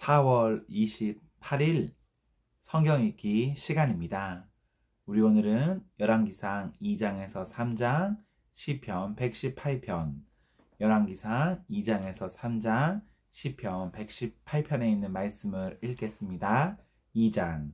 4월 28일 성경 읽기 시간입니다. 우리 오늘은 열왕기상 2장에서 3장, 시편 118편, 열왕기상 2장에서 3장, 시편 118편에 있는 말씀을 읽겠습니다. 2장.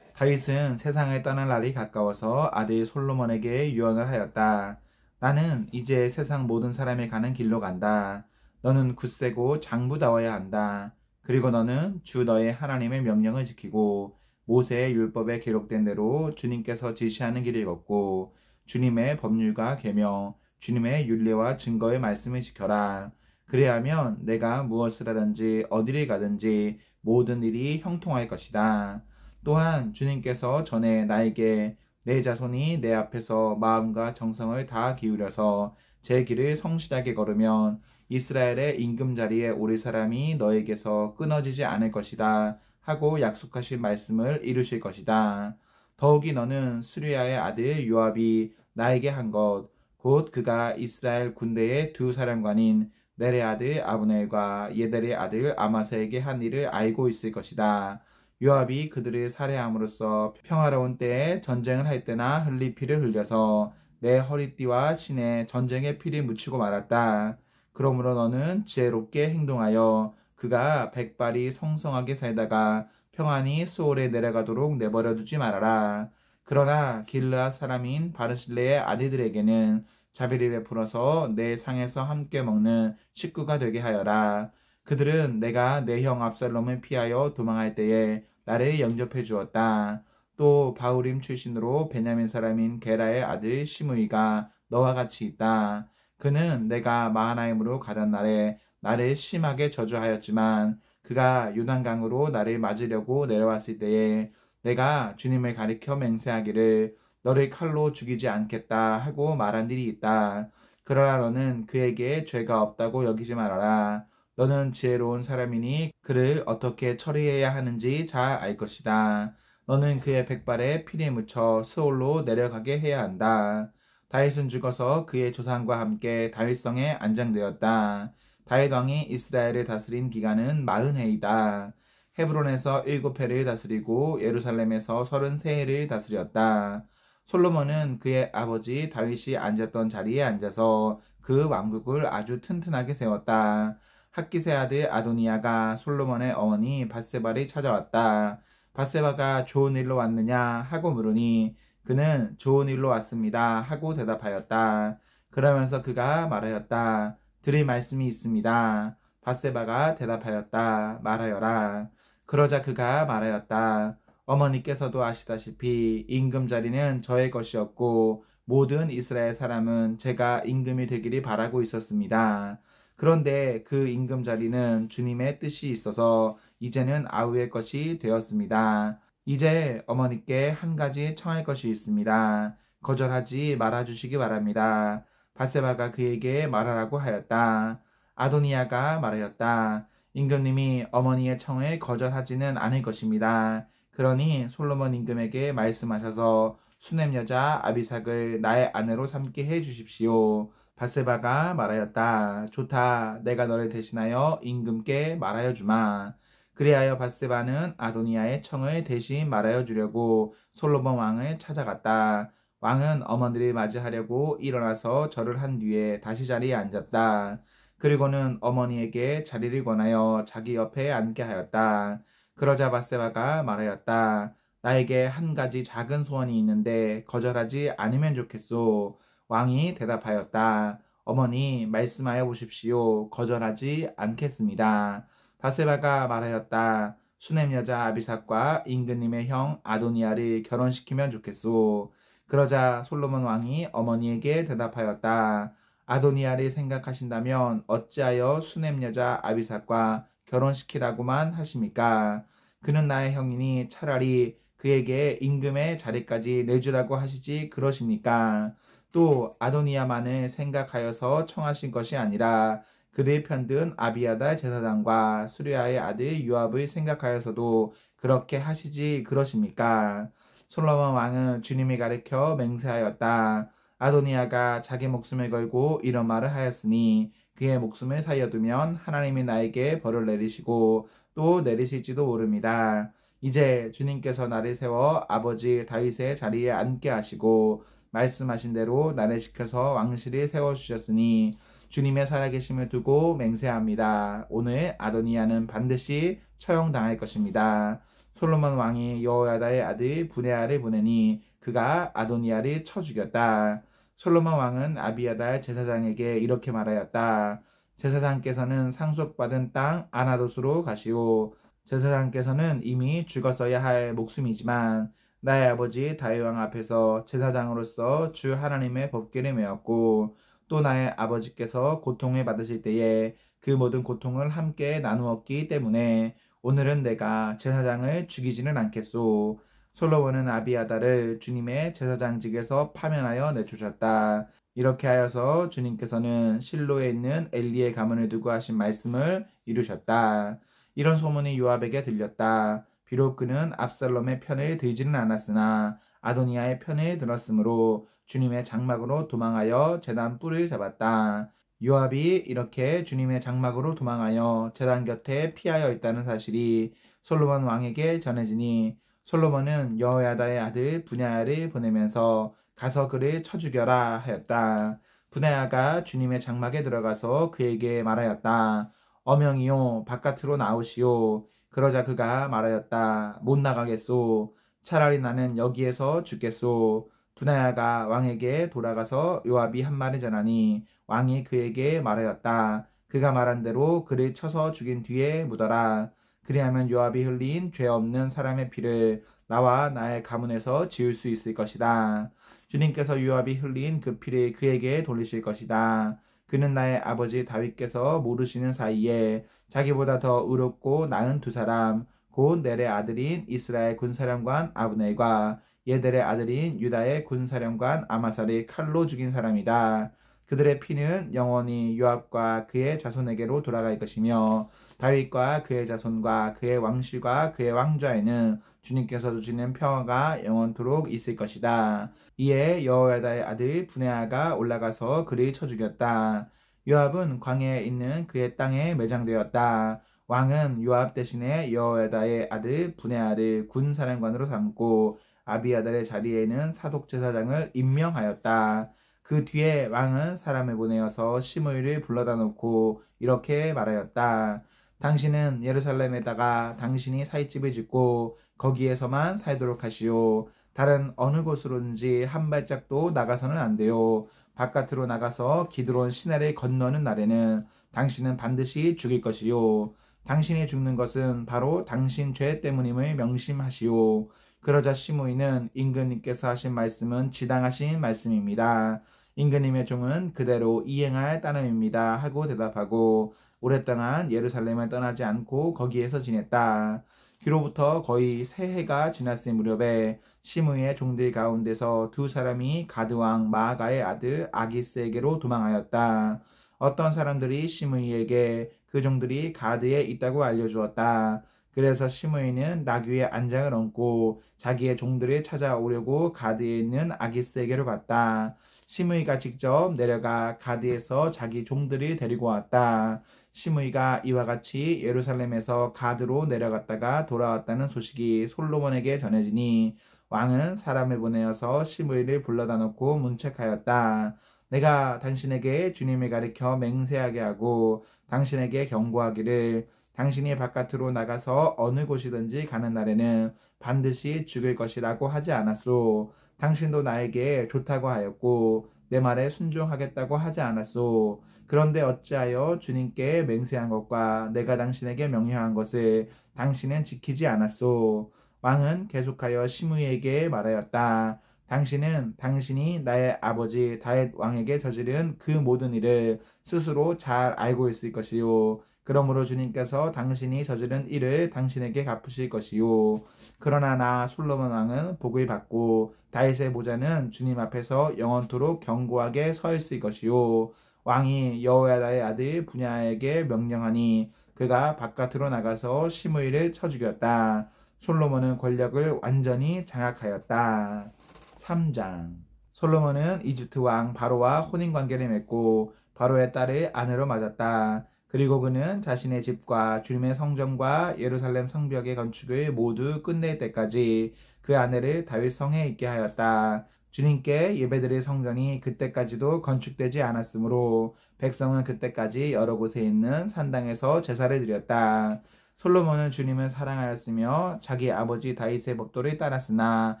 다윗은 세상을 떠날 날이 가까워서 아들 솔로몬에게 유언을 하였다. 나는 이제 세상 모든 사람이 가는 길로 간다. 너는 굳세고 장부다워야 한다. 그리고 너는 주 너의 하나님의 명령을 지키고 모세의 율법에 기록된 대로 주님께서 지시하는 길을 걷고 주님의 법률과 계명, 주님의 율례와 증거의 말씀을 지켜라. 그래야면 내가 무엇을 하든지 어디를 가든지 모든 일이 형통할 것이다. 또한 주님께서 전에 나에게 내 자손이 내 앞에서 마음과 정성을 다 기울여서 제 길을 성실하게 걸으면 이스라엘의 임금자리에 오를 사람이 너에게서 끊어지지 않을 것이다 하고 약속하신 말씀을 이루실 것이다. 더욱이 너는 수리아의 아들 요압이 나에게 한 것, 곧 그가 이스라엘 군대의 두 사령관인 넬의 아들 아브넬과 예델의 아들 아마사에게 한 일을 알고 있을 것이다. 요압이 그들을 살해함으로써 평화로운 때에 전쟁을 할 때나 흘릴 피를 흘려서 내 허리띠와 신에 전쟁의 피를 묻히고 말았다. 그러므로 너는 지혜롭게 행동하여 그가 백발이 성성하게 살다가 평안히 수월에 내려가도록 내버려 두지 말아라. 그러나 길르앗 사람인 바르실레의 아들들에게는 자비를 베풀어서 내 상에서 함께 먹는 식구가 되게 하여라. 그들은 내가 내 형 압살롬을 피하여 도망할 때에 나를 영접해 주었다. 또 바우림 출신으로 베냐민 사람인 게라의 아들 시므이가 너와 같이 있다. 그는 내가 마하나임으로 가던 날에 나를 심하게 저주하였지만 그가 요단강으로 나를 맞으려고 내려왔을 때에 내가 주님을 가리켜 맹세하기를 너를 칼로 죽이지 않겠다 하고 말한 일이 있다. 그러나 너는 그에게 죄가 없다고 여기지 말아라. 너는 지혜로운 사람이니 그를 어떻게 처리해야 하는지 잘 알 것이다. 너는 그의 백발에 피를 묻혀 스올로 내려가게 해야 한다. 다윗은 죽어서 그의 조상과 함께 다윗성에 안장되었다. 다윗 왕이 이스라엘을 다스린 기간은 40해이다. 헤브론에서 7해를 다스리고 예루살렘에서 33해를 다스렸다. 솔로몬은 그의 아버지 다윗이 앉았던 자리에 앉아서 그 왕국을 아주 튼튼하게 세웠다. 핫깃의 아들 아도니아가 솔로몬의 어머니 밧세바를 찾아왔다. 밧세바가 좋은 일로 왔느냐 하고 물으니 그는 좋은 일로 왔습니다 하고 대답하였다. 그러면서 그가 말하였다. 드릴 말씀이 있습니다. 밧세바가 대답하였다. 말하여라. 그러자 그가 말하였다. 어머니께서도 아시다시피 임금 자리는 저의 것이었고 모든 이스라엘 사람은 제가 임금이 되기를 바라고 있었습니다. 그런데 그 임금 자리는 주님의 뜻이 있어서 이제는 아우의 것이 되었습니다. 이제 어머니께 한 가지 청할 것이 있습니다. 거절하지 말아주시기 바랍니다. 밧세바가 그에게 말하라고 하였다. 아도니아가 말하였다. 임금님이 어머니의 청을 거절하지는 않을 것입니다. 그러니 솔로몬 임금에게 말씀하셔서 수넴 여자 아비삭을 나의 아내로 삼게 해 주십시오. 밧세바가 말하였다. 좋다. 내가 너를 대신하여 임금께 말하여 주마. 그리하여 밧세바는 아도니아의 청을 대신 말하여 주려고 솔로몬 왕을 찾아갔다. 왕은 어머니를 맞이하려고 일어나서 절을 한 뒤에 다시 자리에 앉았다. 그리고는 어머니에게 자리를 권하여 자기 옆에 앉게 하였다. 그러자 밧세바가 말하였다. 나에게 한 가지 작은 소원이 있는데 거절하지 않으면 좋겠소. 왕이 대답하였다. 어머니 말씀하여 보십시오. 거절하지 않겠습니다. 밧세바가 말하였다. 수넴 여자 아비삭과 임금님의 형 아도니아를 결혼시키면 좋겠소. 그러자 솔로몬 왕이 어머니에게 대답하였다. 아도니아를 생각하신다면 어찌하여 수넴 여자 아비삭과 결혼시키라고만 하십니까? 그는 나의 형이니 차라리 그에게 임금의 자리까지 내주라고 하시지 그러십니까? 또 아도니아만을 생각하여서 청하신 것이 아니라 그를 편든 아비아달 제사장과 수리아의 아들 요압을 생각하여서도 그렇게 하시지 그러십니까? 솔로몬 왕은 주님이 가리켜 맹세하였다. 아도니아가 자기 목숨을 걸고 이런 말을 하였으니 그의 목숨을 살려두면 하나님이 나에게 벌을 내리시고 또 내리실지도 모릅니다. 이제 주님께서 나를 세워 아버지 다윗의 자리에 앉게 하시고 말씀하신 대로 나를 시켜서 왕실을 세워주셨으니 주님의 살아계심을 두고 맹세합니다. 오늘 아도니아는 반드시 처형당할 것입니다. 솔로몬 왕이 여호야다의 아들 브네아를 보내니 그가 아도니아를 쳐 죽였다. 솔로몬 왕은 아비야달 제사장에게 이렇게 말하였다. 제사장께서는 상속받은 땅 아나돗으로 가시오. 제사장께서는 이미 죽었어야 할 목숨이지만 나의 아버지 다윗 왕 앞에서 제사장으로서 주 하나님의 법궤를 메었고 또 나의 아버지께서 고통을 받으실 때에 그 모든 고통을 함께 나누었기 때문에 오늘은 내가 제사장을 죽이지는 않겠소. 솔로몬은 아비아달을 주님의 제사장직에서 파면하여 내쫓았다. 이렇게 하여서 주님께서는 실로에 있는 엘리의 가문을 두고 하신 말씀을 이루셨다. 이런 소문이 요압에게 들렸다. 비록 그는 압살롬의 편을 들지는 않았으나 아도니아의 편을 들었으므로 주님의 장막으로 도망하여 제단 뿔을 잡았다. 요압이 이렇게 주님의 장막으로 도망하여 제단 곁에 피하여 있다는 사실이 솔로몬 왕에게 전해지니 솔로몬은 여호야다의 아들 브냐야를 보내면서 가서 그를 쳐 죽여라 하였다. 브냐야가 주님의 장막에 들어가서 그에게 말하였다. 어명이요 바깥으로 나오시오. 그러자 그가 말하였다. 못 나가겠소. 차라리 나는 여기에서 죽겠소. 브나야가 왕에게 돌아가서 요압이 한 말을 전하니 왕이 그에게 말하였다. 그가 말한 대로 그를 쳐서 죽인 뒤에 묻어라. 그리하면 요압이 흘린 죄 없는 사람의 피를 나와 나의 가문에서 지을 수 있을 것이다. 주님께서 요압이 흘린 그 피를 그에게 돌리실 것이다. 그는 나의 아버지 다윗께서 모르시는 사이에 자기보다 더 의롭고 나은 두 사람 곧 넬의 아들인 이스라엘 군사령관 아브넬과 예델의 아들인 유다의 군사령관 아마사를 칼로 죽인 사람이다. 그들의 피는 영원히 요압과 그의 자손에게로 돌아갈 것이며 다윗과 그의 자손과 그의 왕실과 그의 왕좌에는 주님께서 주시는 평화가 영원토록 있을 것이다. 이에 여호야다의 아들 브네아가 올라가서 그를 쳐 죽였다. 요압은 광야에 있는 그의 땅에 매장되었다. 왕은 요압 대신에 여호야다의 아들 브네아를 군사령관으로 삼고 아비아달의 자리에는 사독제사장을 임명하였다. 그 뒤에 왕은 사람을 보내어서 시므이를 불러다 놓고 이렇게 말하였다. 당신은 예루살렘에다가 당신이 살 집을 짓고 거기에서만 살도록 하시오. 다른 어느 곳으로든지 한 발짝도 나가서는 안 돼요. 바깥으로 나가서 기드론 시내를 건너는 날에는 당신은 반드시 죽일 것이요. 당신이 죽는 것은 바로 당신 죄 때문임을 명심하시오. 그러자 시므이는 임금님께서 하신 말씀은 지당하신 말씀입니다. 임금님의 종은 그대로 이행할 따름입니다 하고 대답하고 오랫동안 예루살렘을 떠나지 않고 거기에서 지냈다. 그로부터 거의 세 해가 지났을 무렵에 시므이의 종들 가운데서 두 사람이 가드왕 마아가의 아들 아기스에게로 도망하였다. 어떤 사람들이 시므이에게 그 종들이 가드에 있다고 알려주었다. 그래서 시므이는 나귀에 안장을 얹고 자기의 종들을 찾아오려고 가드에 있는 아기스에게로 갔다. 시므이가 직접 내려가 가드에서 자기 종들을 데리고 왔다. 시므이가 이와 같이 예루살렘에서 가드로 내려갔다가 돌아왔다는 소식이 솔로몬에게 전해지니 왕은 사람을 보내어서 시므이를 불러다 놓고 문책하였다. 내가 당신에게 주님을 가리켜 맹세하게 하고 당신에게 경고하기를 당신이 바깥으로 나가서 어느 곳이든지 가는 날에는 반드시 죽을 것이라고 하지 않았소. 당신도 나에게 좋다고 하였고 내 말에 순종하겠다고 하지 않았소. 그런데 어찌하여 주님께 맹세한 것과 내가 당신에게 명령한 것을 당신은 지키지 않았소. 왕은 계속하여 시므이에게 말하였다. 당신은 당신이 나의 아버지 다윗 왕에게 저지른 그 모든 일을 스스로 잘 알고 있을 것이요. 그러므로 주님께서 당신이 저지른 일을 당신에게 갚으실 것이요. 그러나 나 솔로몬 왕은 복을 받고 다윗의 보좌는 주님 앞에서 영원토록 견고하게 서 있을 것이요. 왕이 여호야다의 아들 브냐야에게 명령하니 그가 바깥으로 나가서 시므이를 쳐 죽였다. 솔로몬은 권력을 완전히 장악하였다. 3장 솔로몬은 이집트 왕 바로와 혼인관계를 맺고 바로의 딸을 아내로 맞았다. 그리고 그는 자신의 집과 주님의 성전과 예루살렘 성벽의 건축을 모두 끝낼 때까지 그 아내를 다윗 성에 있게 하였다. 주님께 예배드릴 성전이 그때까지도 건축되지 않았으므로 백성은 그때까지 여러 곳에 있는 산당에서 제사를 드렸다. 솔로몬은 주님을 사랑하였으며 자기 아버지 다윗의 법도를 따랐으나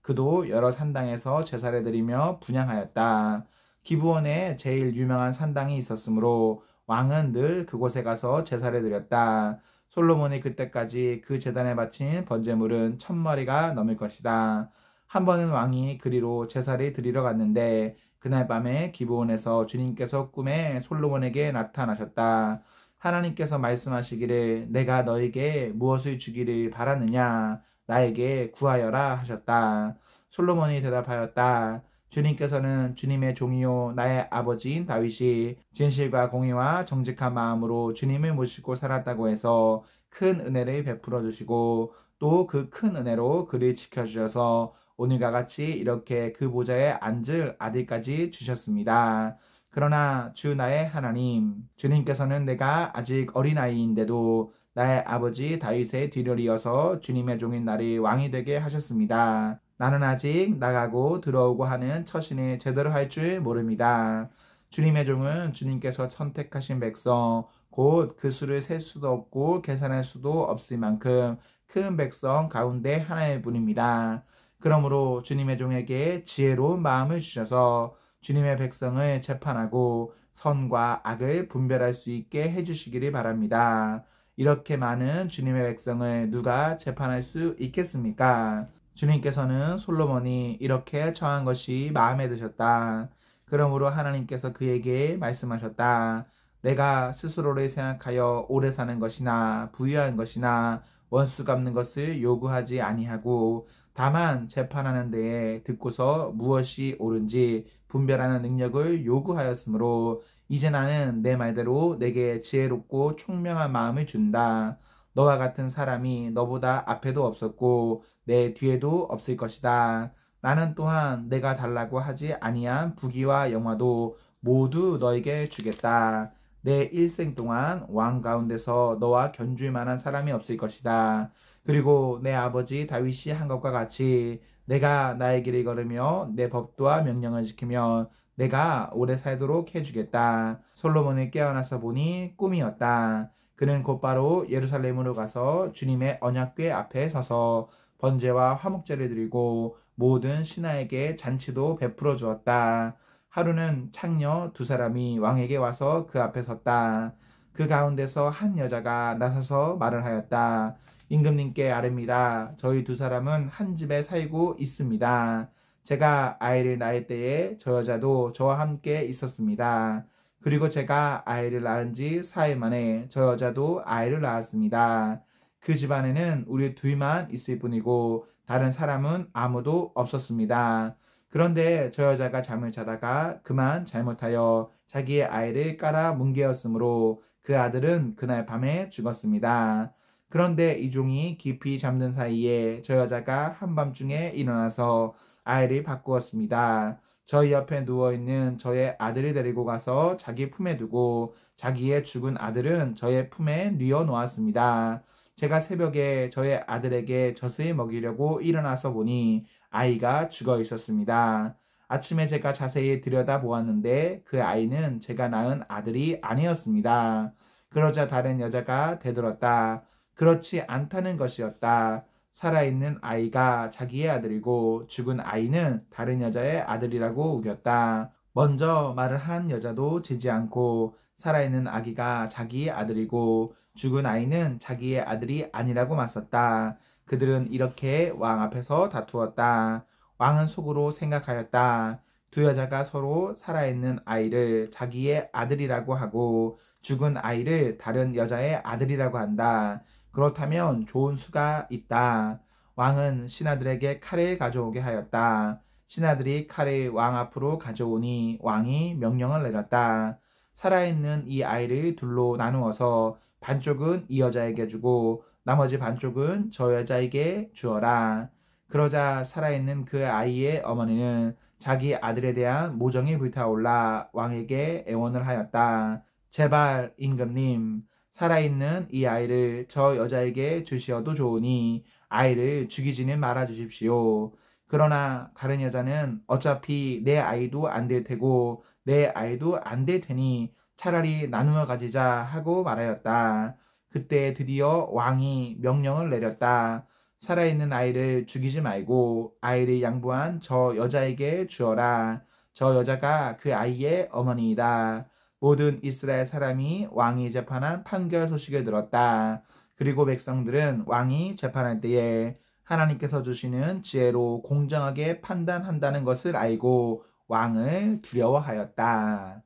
그도 여러 산당에서 제사를 드리며 분향하였다. 기브온에 제일 유명한 산당이 있었으므로 왕은 늘 그곳에 가서 제사를 드렸다. 솔로몬이 그때까지 그 제단에 바친 번제물은 1000마리가 넘을 것이다. 한 번은 왕이 그리로 제사를 드리러 갔는데 그날 밤에 기브온에서 주님께서 꿈에 솔로몬에게 나타나셨다. 하나님께서 말씀하시기를 내가 너에게 무엇을 주기를 바라느냐 나에게 구하여라 하셨다. 솔로몬이 대답하였다. 주님께서는 주님의 종이요 나의 아버지인 다윗이 진실과 공의와 정직한 마음으로 주님을 모시고 살았다고 해서 큰 은혜를 베풀어 주시고 또 그 큰 은혜로 그를 지켜주셔서 오늘과 같이 이렇게 그 보좌에 앉을 아들까지 주셨습니다. 그러나 주 나의 하나님, 주님께서는 내가 아직 어린아이인데도 나의 아버지 다윗의 뒤를 이어서 주님의 종인 나를 왕이 되게 하셨습니다. 나는 아직 나가고 들어오고 하는 처신을 제대로 할 줄 모릅니다. 주님의 종은 주님께서 선택하신 백성, 곧 그 수를 셀 수도 없고 계산할 수도 없을 만큼 큰 백성 가운데 하나일 뿐입니다. 그러므로 주님의 종에게 지혜로운 마음을 주셔서 주님의 백성을 재판하고 선과 악을 분별할 수 있게 해주시기를 바랍니다. 이렇게 많은 주님의 백성을 누가 재판할 수 있겠습니까? 주님께서는 솔로몬이 이렇게 청한 것이 마음에 드셨다. 그러므로 하나님께서 그에게 말씀하셨다. 내가 스스로를 생각하여 오래 사는 것이나 부유한 것이나 원수 갚는 것을 요구하지 아니하고 다만 재판하는 데에 듣고서 무엇이 옳은지 분별하는 능력을 요구하였으므로 이제 나는 내 말대로 내게 지혜롭고 총명한 마음을 준다. 너와 같은 사람이 너보다 앞에도 없었고 내 뒤에도 없을 것이다. 나는 또한 내가 달라고 하지 아니한 부귀와 영화도 모두 너에게 주겠다. 내 일생 동안 왕 가운데서 너와 견줄 만한 사람이 없을 것이다. 그리고 내 아버지 다윗이 한 것과 같이 내가 나의 길을 걸으며 내 법도와 명령을 지키면 내가 오래 살도록 해주겠다. 솔로몬이 깨어나서 보니 꿈이었다. 그는 곧바로 예루살렘으로 가서 주님의 언약궤 앞에 서서 번제와 화목제를 드리고 모든 신하에게 잔치도 베풀어 주었다. 하루는 창녀 2사람이 왕에게 와서 그 앞에 섰다. 그 가운데서 한 여자가 나서서 말을 하였다. 임금님께 아뢰니다. 저희 2사람은 한 집에 살고 있습니다. 제가 아이를 낳을 때에 저 여자도 저와 함께 있었습니다. 그리고 제가 아이를 낳은 지 4일 만에 저 여자도 아이를 낳았습니다. 그 집안에는 우리 둘만 있을 뿐이고 다른 사람은 아무도 없었습니다. 그런데 저 여자가 잠을 자다가 그만 잘못하여 자기의 아이를 깔아 뭉개었으므로 그 아들은 그날 밤에 죽었습니다. 그런데 이 종이 깊이 잠든 사이에 저 여자가 한밤중에 일어나서 아이를 바꾸었습니다. 저희 옆에 누워있는 저의 아들을 데리고 가서 자기 품에 두고 자기의 죽은 아들은 저의 품에 뉘어 놓았습니다. 제가 새벽에 저의 아들에게 젖을 먹이려고 일어나서 보니 아이가 죽어 있었습니다. 아침에 제가 자세히 들여다보았는데 그 아이는 제가 낳은 아들이 아니었습니다. 그러자 다른 여자가 대들었다. 그렇지 않다는 것이었다. 살아있는 아이가 자기의 아들이고 죽은 아이는 다른 여자의 아들이라고 우겼다. 먼저 말을 한 여자도 지지 않고 살아있는 아기가 자기의 아들이고 죽은 아이는 자기의 아들이 아니라고 맞섰다. 그들은 이렇게 왕 앞에서 다투었다. 왕은 속으로 생각하였다. 두 여자가 서로 살아있는 아이를 자기의 아들이라고 하고 죽은 아이를 다른 여자의 아들이라고 한다. 그렇다면 좋은 수가 있다. 왕은 신하들에게 칼을 가져오게 하였다. 신하들이 칼을 왕 앞으로 가져오니 왕이 명령을 내렸다. 살아있는 이 아이를 둘로 나누어서 반쪽은 이 여자에게 주고 나머지 반쪽은 저 여자에게 주어라. 그러자 살아있는 그 아이의 어머니는 자기 아들에 대한 모정이 불타올라 왕에게 애원을 하였다. 제발 임금님, 살아있는 이 아이를 저 여자에게 주시어도 좋으니 아이를 죽이지는 말아 주십시오. 그러나 다른 여자는 어차피 내 아이도 안 될 테고 내 아이도 안 될 테니 차라리 나누어 가지자 하고 말하였다. 그때 드디어 왕이 명령을 내렸다. 살아있는 아이를 죽이지 말고 아이를 양보한 저 여자에게 주어라. 저 여자가 그 아이의 어머니이다. 모든 이스라엘 사람이 왕이 재판한 판결 소식을 들었다. 그리고 백성들은 왕이 재판할 때에 하나님께서 주시는 지혜로 공정하게 판단한다는 것을 알고 왕을 두려워하였다.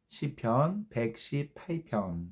시편 118편.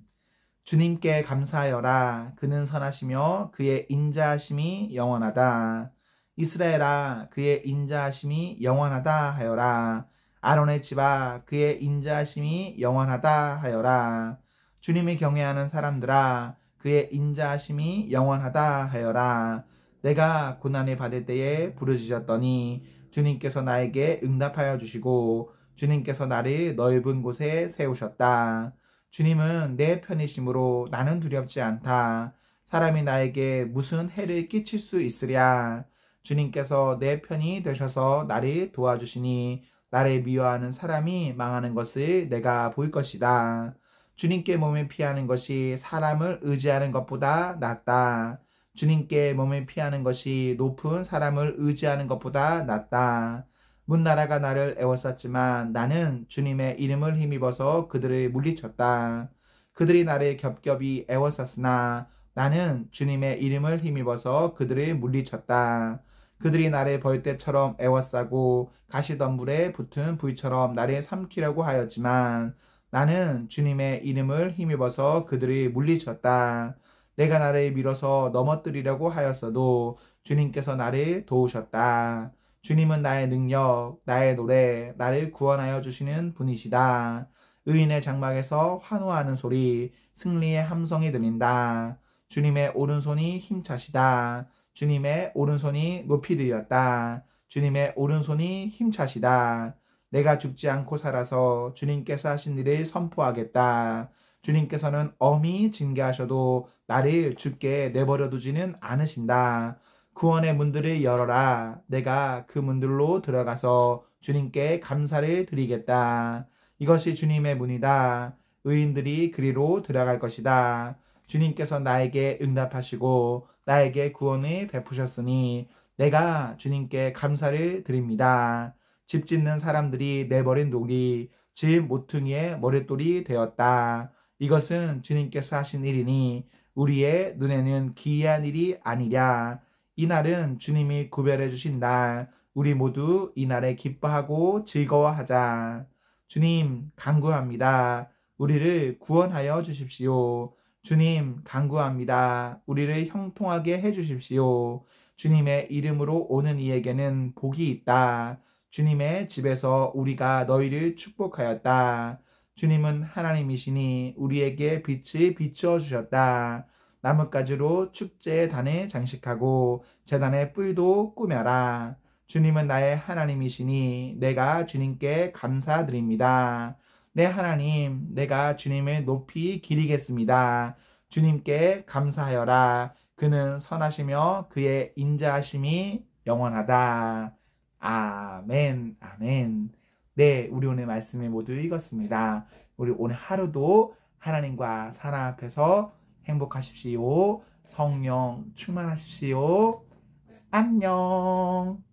주님께 감사하여라. 그는 선하시며 그의 인자하심이 영원하다. 이스라엘아, 그의 인자하심이 영원하다 하여라. 아론의 집아, 그의 인자하심이 영원하다 하여라. 주님을 경외하는 사람들아, 그의 인자하심이 영원하다 하여라. 내가 고난을 받을 때에 부르짖었더니 주님께서 나에게 응답하여 주시고 주님께서 나를 넓은 곳에 세우셨다. 주님은 내 편이심으로 나는 두렵지 않다. 사람이 나에게 무슨 해를 끼칠 수 있으랴. 주님께서 내 편이 되셔서 나를 도와주시니 나를 미워하는 사람이 망하는 것을 내가 볼 것이다. 주님께 몸을 피하는 것이 사람을 의지하는 것보다 낫다. 주님께 몸을 피하는 것이 높은 사람을 의지하는 것보다 낫다. 문나라가 나를 애워쌌지만 나는 주님의 이름을 힘입어서 그들을 물리쳤다. 그들이 나를 겹겹이 애워쌌으나 나는 주님의 이름을 힘입어서 그들을 물리쳤다. 그들이 나를 벌떼처럼 애워싸고 가시덤불에 붙은 불처럼 나를 삼키려고 하였지만 나는 주님의 이름을 힘입어서 그들을 물리쳤다. 내가 나를 밀어서 넘어뜨리려고 하였어도 주님께서 나를 도우셨다. 주님은 나의 능력, 나의 노래, 나를 구원하여 주시는 분이시다. 의인의 장막에서 환호하는 소리, 승리의 함성이 들린다. 주님의 오른손이 힘차시다. 주님의 오른손이 높이 들렸다. 주님의 오른손이 힘차시다. 내가 죽지 않고 살아서 주님께서 하신 일을 선포하겠다. 주님께서는 엄히 징계하셔도 나를 죽게 내버려 두지는 않으신다. 구원의 문들을 열어라. 내가 그 문들로 들어가서 주님께 감사를 드리겠다. 이것이 주님의 문이다. 의인들이 그리로 들어갈 것이다. 주님께서 나에게 응답하시고 나에게 구원을 베푸셨으니 내가 주님께 감사를 드립니다. 집 짓는 사람들이 내버린 돌이 집 모퉁이의 머릿돌이 되었다. 이것은 주님께서 하신 일이니 우리의 눈에는 기이한 일이 아니랴. 이 날은 주님이 구별해 주신 날, 우리 모두 이 날에 기뻐하고 즐거워하자. 주님, 간구합니다. 우리를 구원하여 주십시오. 주님, 간구합니다. 우리를 형통하게 해 주십시오. 주님의 이름으로 오는 이에게는 복이 있다. 주님의 집에서 우리가 너희를 축복하였다. 주님은 하나님이시니 우리에게 빛을 비추어 주셨다. 나뭇가지로 축제의 단을 장식하고 제단의 뿔도 꾸며라. 주님은 나의 하나님이시니 내가 주님께 감사드립니다. 내 하나님, 내가 주님을 높이 기리겠습니다. 주님께 감사하여라. 그는 선하시며 그의 인자하심이 영원하다. 아멘, 아멘. 네, 우리 오늘 말씀을 모두 읽었습니다. 우리 오늘 하루도 하나님과 사랑 앞에서 행복하십시오. 성령 충만하십시오. 안녕.